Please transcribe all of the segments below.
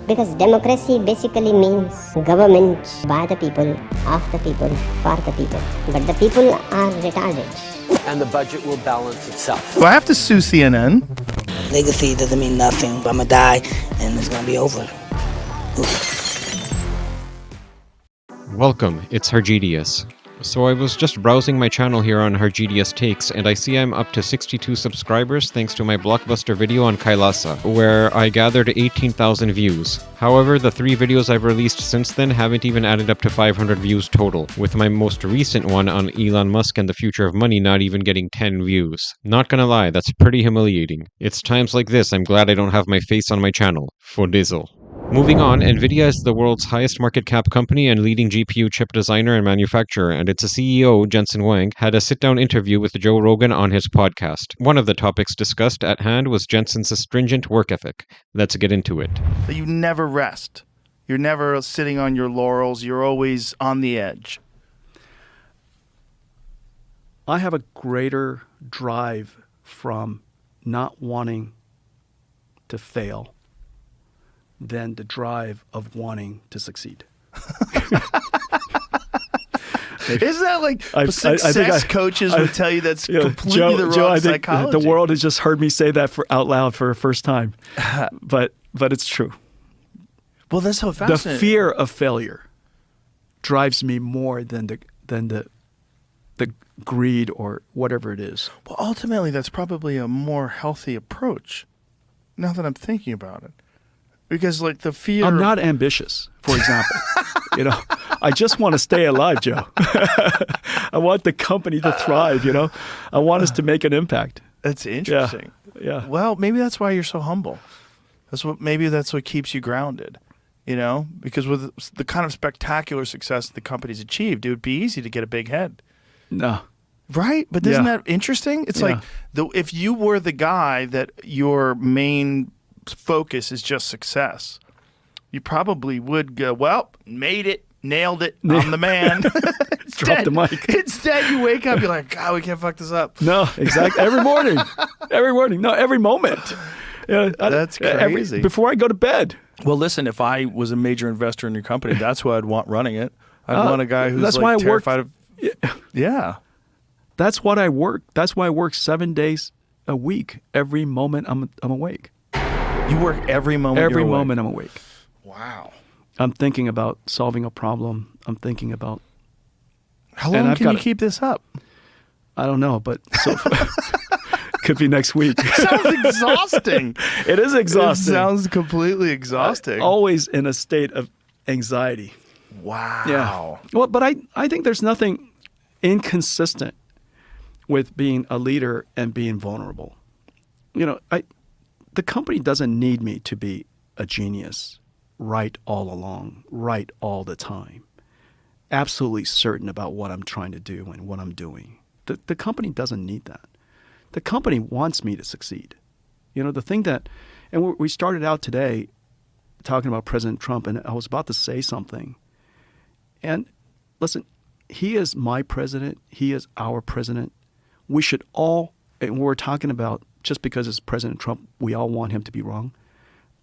Because democracy basically means government by the people, of the people, for the people. But the people are retarded. And the budget will balance itself. Do I have to sue CNN? Legacy doesn't mean nothing. I'm gonna die and it's gonna be over. Welcome, it's Hargedius. So I was just browsing my channel here on Hargedius Takes, and I see I'm up to 62 subscribers thanks to my blockbuster video on Kailasa, where I gathered 18,000 views. However, the 3 videos I've released since then haven't even added up to 500 views total, with my most recent one on Elon Musk and the future of money not even getting 10 views. Not gonna lie, that's pretty humiliating. It's times like this I'm glad I don't have my face on my channel. For dizzle. Moving on, Nvidia is the world's highest market cap company and leading GPU chip designer and manufacturer, and its CEO, Jensen Huang, had a sit-down interview with Joe Rogan on his podcast. One of the topics discussed at hand was Jensen's stringent work ethic. Let's get into it. You never rest. You're never sitting on your laurels. You're always on the edge. I have a greater drive from not wanting to fail than the drive of wanting to succeed. Isn't that like success coaches would tell you that's completely the wrong psychology? The world has just heard me say that out loud for the first time. but it's true. Well, that's so fascinating. The fear of failure drives me more than the greed or whatever it is. Well, ultimately, that's probably a more healthy approach, now that I'm thinking about it. Because, like, the fear... I'm not ambitious, for example. I just want to stay alive, Joe. I want the company to thrive, I want us to make an impact. That's interesting. Yeah. Well, maybe that's why you're so humble. Maybe that's what keeps you grounded, Because with the kind of spectacular success the company's achieved, it would be easy to get a big head. No. Right? But isn't that interesting? It's like, if you were the guy that your main focus is just success, you probably would go, well, made it, nailed it, I'm the man. Drop the mic. Instead, you wake up, you're like, God, we can't fuck this up. No, exactly. Every morning. No, every moment. That's crazy. Before I go to bed. Well, listen, if I was a major investor in your company, that's who I'd want running it. I'd want a guy who's terrified of... Yeah. That's what I work. That's why I work 7 days a week. Every moment I'm awake. You work every moment you're awake? Every moment I'm awake. Wow. I'm thinking about solving a problem. I'm thinking about... How long can you keep this up? I don't know, but could be next week. Sounds exhausting. It is exhausting. It sounds completely exhausting. Always in a state of anxiety. Wow. Yeah. Well, but I think there's nothing inconsistent with being a leader and being vulnerable. The company doesn't need me to be a genius, right all along, right all the time, absolutely certain about what I'm trying to do and what I'm doing. The company doesn't need that. The company wants me to succeed. The thing that, and we started out today talking about President Trump, and I was about to say something. And listen, he is my president. He is our president. We should all, and we're talking about just because it's President Trump, we all want him to be wrong.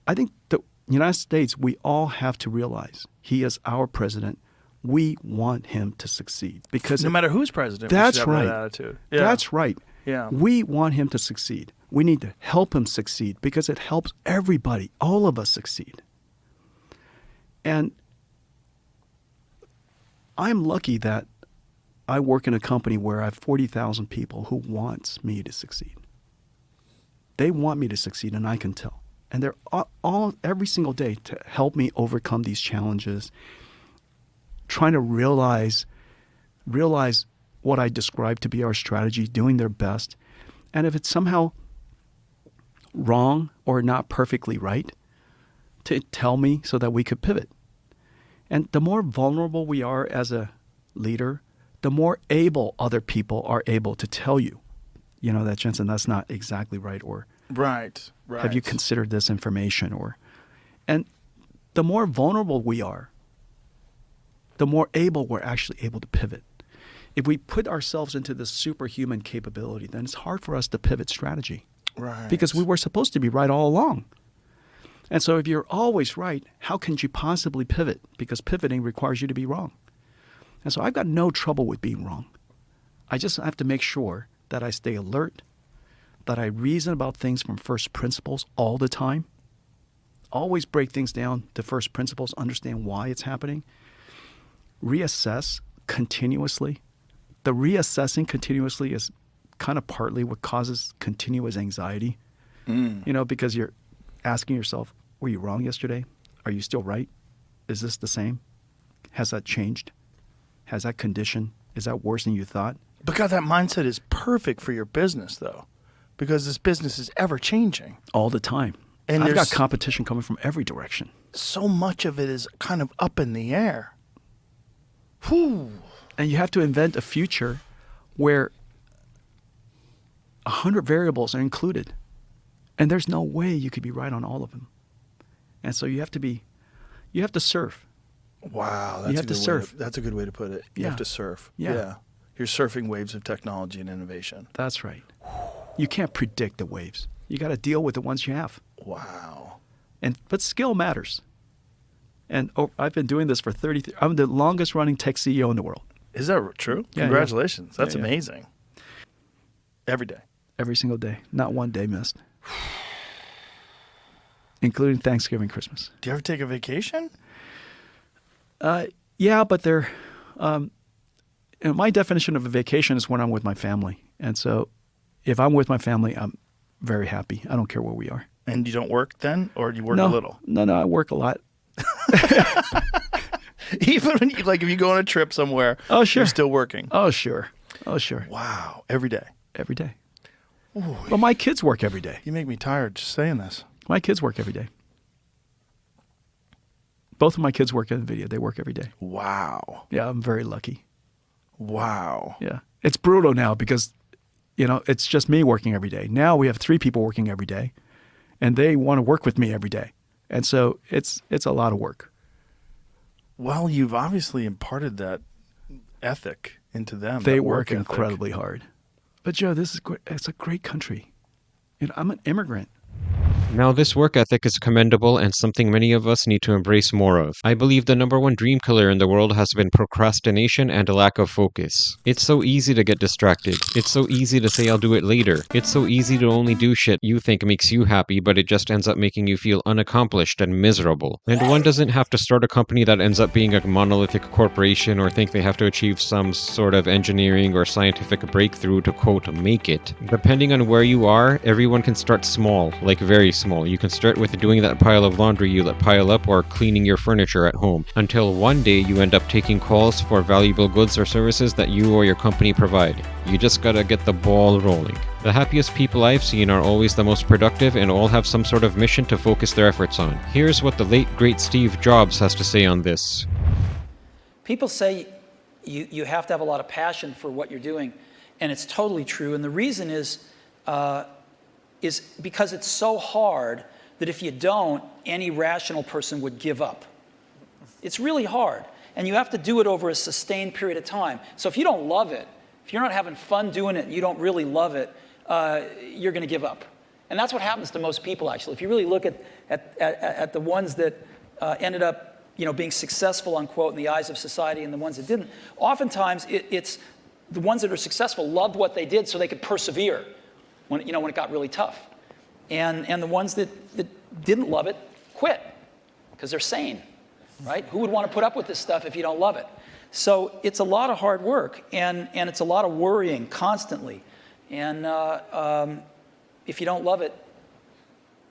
I think the United States, we all have to realize he is our president. We want him to succeed. Because no matter who's president, that's we should have that attitude. Yeah. That's right. Yeah. We want him to succeed. We need to help him succeed because it helps everybody, all of us succeed. And I'm lucky that I work in a company where I have 40,000 people who wants me to succeed. They want me to succeed, and I can tell. And they're all every single day to help me overcome these challenges, trying to realize what I described to be our strategy, doing their best. And if it's somehow wrong or not perfectly right, to tell me so that we could pivot. And the more vulnerable we are as a leader, the more able other people are able to tell you, that Jensen, that's not exactly right, or right. Have you considered this information? And the more vulnerable we are, the more able we're actually able to pivot. If we put ourselves into this superhuman capability, then it's hard for us to pivot strategy. Right. Because we were supposed to be right all along. And so if you're always right, how can you possibly pivot? Because pivoting requires you to be wrong. And so I've got no trouble with being wrong. I just have to make sure that I stay alert, that I reason about things from first principles all the time. Always break things down to first principles, understand why it's happening. Reassess continuously. The reassessing continuously is kind of partly what causes continuous anxiety. Because you're asking yourself, were you wrong yesterday? Are you still right? Is this the same? Has that changed? Has that condition? Is that worse than you thought? But God, that mindset is perfect for your business, though, because this business is ever changing. All the time. And I've got competition coming from every direction. So much of it is kind of up in the air. Whew. And you have to invent a future where 100 variables are included. And there's no way you could be right on all of them. And so you have to surf. Wow. You have to surf. That's a good way to put it. You have to surf. Yeah. You're surfing waves of technology and innovation. That's right. You can't predict the waves. You got to deal with the ones you have. Wow. But skill matters. And I've been doing this for 30. I'm the longest running tech CEO in the world. Is that true? Yeah, Congratulations. yeah. That's amazing. Every day. Every single day. Not one day missed. Including Thanksgiving, Christmas. Do you ever take a vacation? Yeah, but they're... my definition of a vacation is when I'm with my family. And so if I'm with my family, I'm very happy. I don't care where we are. And you don't work then? Or do you work a little? No, I work a lot. Even when if you go on a trip somewhere, oh, sure. You're still working. Oh, sure. Wow. Every day. Every day. Ooh. But my kids work every day. You make me tired just saying this. My kids work every day. Both of my kids work at Nvidia. They work every day. Wow. Yeah, I'm very lucky. Wow. Yeah. It's brutal now because, it's just me working every day. Now we have 3 people working every day, and they want to work with me every day. And so it's a lot of work. Well, you've obviously imparted that ethic into them. They work incredibly hard. But Joe, it's a great country. I'm an immigrant. Now, this work ethic is commendable and something many of us need to embrace more of. I believe the #1 dream killer in the world has been procrastination and a lack of focus. It's so easy to get distracted. It's so easy to say I'll do it later. It's so easy to only do shit you think makes you happy, but it just ends up making you feel unaccomplished and miserable. And one doesn't have to start a company that ends up being a monolithic corporation or think they have to achieve some sort of engineering or scientific breakthrough to, quote, make it. Depending on where you are, everyone can start small, like very small. You can start with doing that pile of laundry you let pile up or cleaning your furniture at home, until one day you end up taking calls for valuable goods or services that you or your company provide. You just gotta get the ball rolling. The happiest people I've seen are always the most productive and all have some sort of mission to focus their efforts on. Here's what the late great Steve Jobs has to say on this. People say you have to have a lot of passion for what you're doing, and it's totally true. And the reason is because it's so hard that if you don't, any rational person would give up. It's really hard, and you have to do it over a sustained period of time. So if you don't love it, if you're not having fun doing it, and you don't really love it, you're going to give up. And that's what happens to most people, actually. If you really look at the ones that ended up, being successful, unquote, in the eyes of society, and the ones that didn't, oftentimes it's the ones that are successful loved what they did so they could persevere when it got really tough. And the ones that didn't love it quit because they're sane, right? Who would want to put up with this stuff if you don't love it? So it's a lot of hard work, and it's a lot of worrying constantly. And if you don't love it,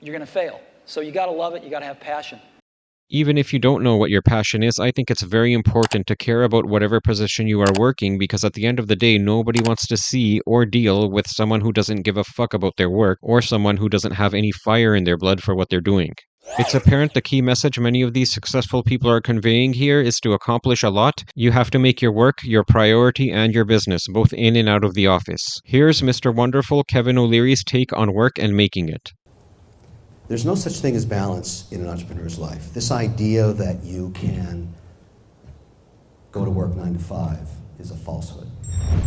you're going to fail. So you got to love it. You got to have passion. Even if you don't know what your passion is, I think it's very important to care about whatever position you are working, because at the end of the day, nobody wants to see or deal with someone who doesn't give a fuck about their work or someone who doesn't have any fire in their blood for what they're doing. It's apparent the key message many of these successful people are conveying here is to accomplish a lot, you have to make your work your priority and your business, both in and out of the office. Here's Mr. Wonderful Kevin O'Leary's take on work and making it. There's no such thing as balance in an entrepreneur's life. This idea that you can go to work 9 to 5 is a falsehood.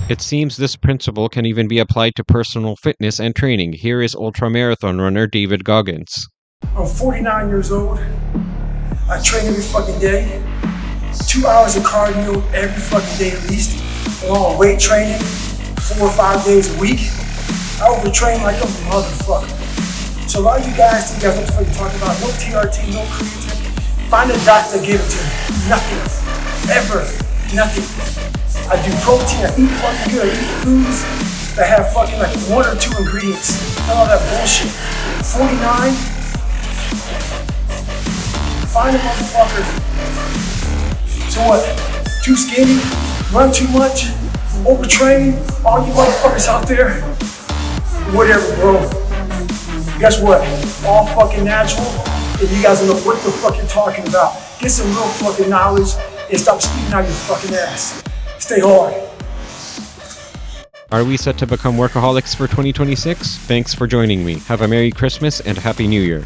It seems this principle can even be applied to personal fitness and training. Here is ultramarathon runner David Goggins. I'm 49 years old. I train every fucking day. 2 hours of cardio every fucking day at least. Along with weight training 4 or 5 days a week. I overtrain like a motherfucker. So a lot of you guys think that's what the fuck you're talking about. No TRT, no creatine. Find a doctor that give it to me. Nothing. Ever. Nothing. I do protein, I eat fucking good. I eat foods that have fucking like 1 or 2 ingredients. None of that bullshit. 49. Find a motherfucker. So what? Too skinny? Run too much? Overtrain? All you motherfuckers out there? Whatever, bro. Guess what? All fucking natural, and you guys don't know what the fuck you're talking about. Get some real fucking knowledge and stop speaking out your fucking ass. Stay hard. Are we set to become workaholics for 2026? Thanks for joining me. Have a Merry Christmas and Happy New Year.